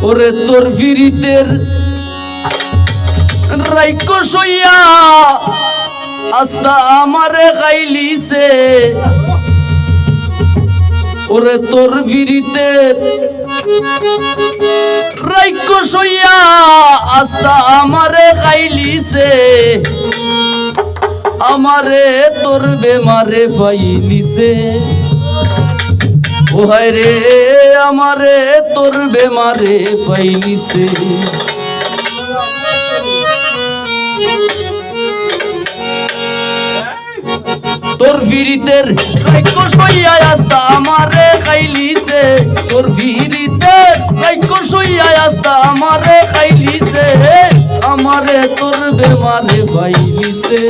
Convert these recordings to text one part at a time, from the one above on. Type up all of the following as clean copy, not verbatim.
ওরে তোর ফিরিতের রাইকো সইয়া আস্তা আমারে খাইলিছে ওরে তোর ফিরিতের রাইকো সইয়া আস্তা আমারে খাইলিছে আমারে তোর বেমারে পাইলিছে ও হায় রে আমারে তোর বেমারে পাইলিছে তোর ফিরিতের রাইকো সইয়া আস্তা আমারে খাইলিছে তোর ফিরিতের রাইকো সইয়া আস্তা আমারে খাইলিছে আমারে তোর বেমারে পাইলিছে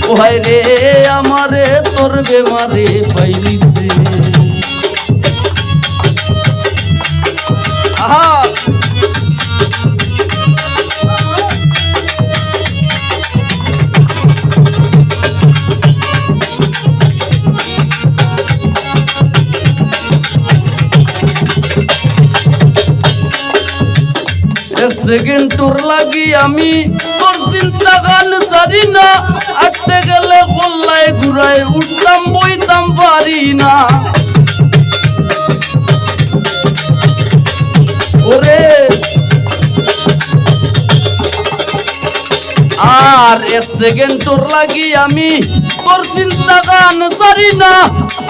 ও হায় রে আমারে তোর বেমারে পাইলিছে আহা এক সেকেন্ড তোর লাগি আমি তোর চিন্তা গান সারি না আটতে গেলে কল্লায় ঘুরায় উঠতাম বইতাম পারি না ওরে আর এক সেকেন্ড তোর লাগি আমি তোর চিন্তা গান সারি না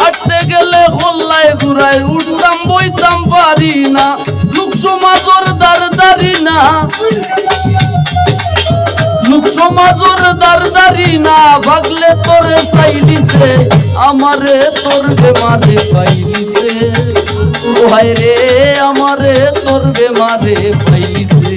আটতে গেলে কল্লায় ঘুরায় উঠতাম বইতাম পারি না লোক সমাজর দারদারি না লোক সমাজর দারদারি না ভাগলে তোরে চাই দিছে আমারে তোর বেমারে পাইলিছে ও হায় রে আমারে তোর বেমারে পাইলিছে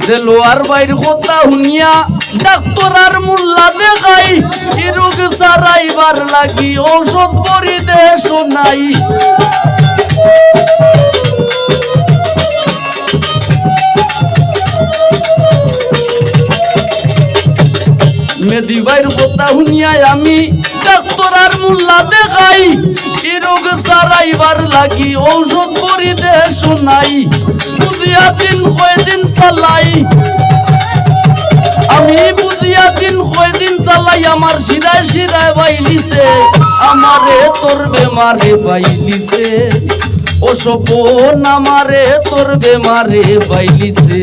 দেলোয়ার বাইর কথা শুনিয়া ডাক্তার আর মোল্লা দেখাই এই রোগ সারাইবার লাগি ঔষধ করি দে শোনাই মেদি বাইর কথা শুনিয়া আমি ডাক্তার আর মোল্লা দেখাই এই রোগ সারাইবার লাগি ঔষধ করি দে শোনাই বুঝিয়া দিন কয়দিন চালাই আমি বুঝিয়া দিন কয়দিন চালাই আমার শিরায় শিরায় পাইলিছে আমারে তোর বেমারে পাইলিছে ও সপন আমারে তোর বেমারে পাইলিছে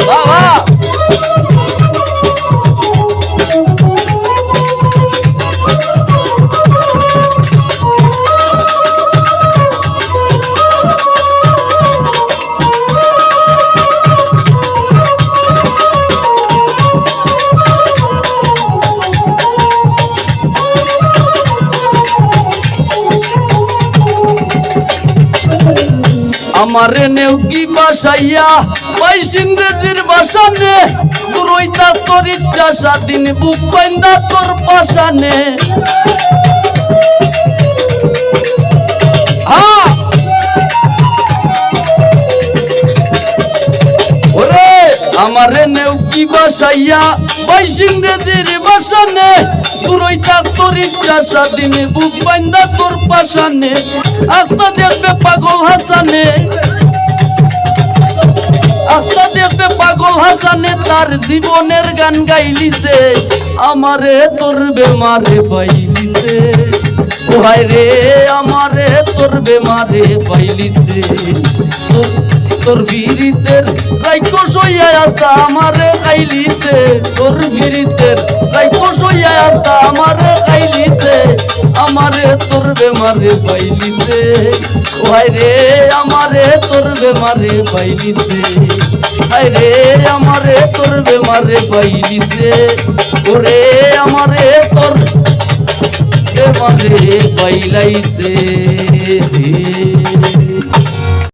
বাবা আমারে নেউকি বাসাইয়া পাইস ইংরেজির বাসানে তুরইতা তোর ইচ্ছা স্বাধীন বুক কইন্দা তোর পাশানে ওরে আমারে নেউকি বাসাইয়া পাইস ইংরেজির বাসানে তুরইতা তোর ইচ্ছা স্বাধীন বুক কইন্দা তোর পাশানে আস্তা দেখবে পাগল হাসানে আস্তা দেখবে পাগল হাসানে তার জীবনের গান গাইলিছে আমারে তোর বেমারে পাইলিছে ও হায় রে আমারে তোর বেমারে পাইলিছে তোর ফিরিতের রাইকো সইয়া আস্তা আমারে খাইলিছে তোর ফিরিতের রাইকো সইয়া আস্তা আমারে খাইলিছে আমারে তোর বেমারে পাইলিছে ও হায় রে আমারে তোর বেমারে পাইলিছে হায় রে আমারে তোর বেমারে পাইলিছে ওরে আমারে তোর বেমারে পাইলাইছে।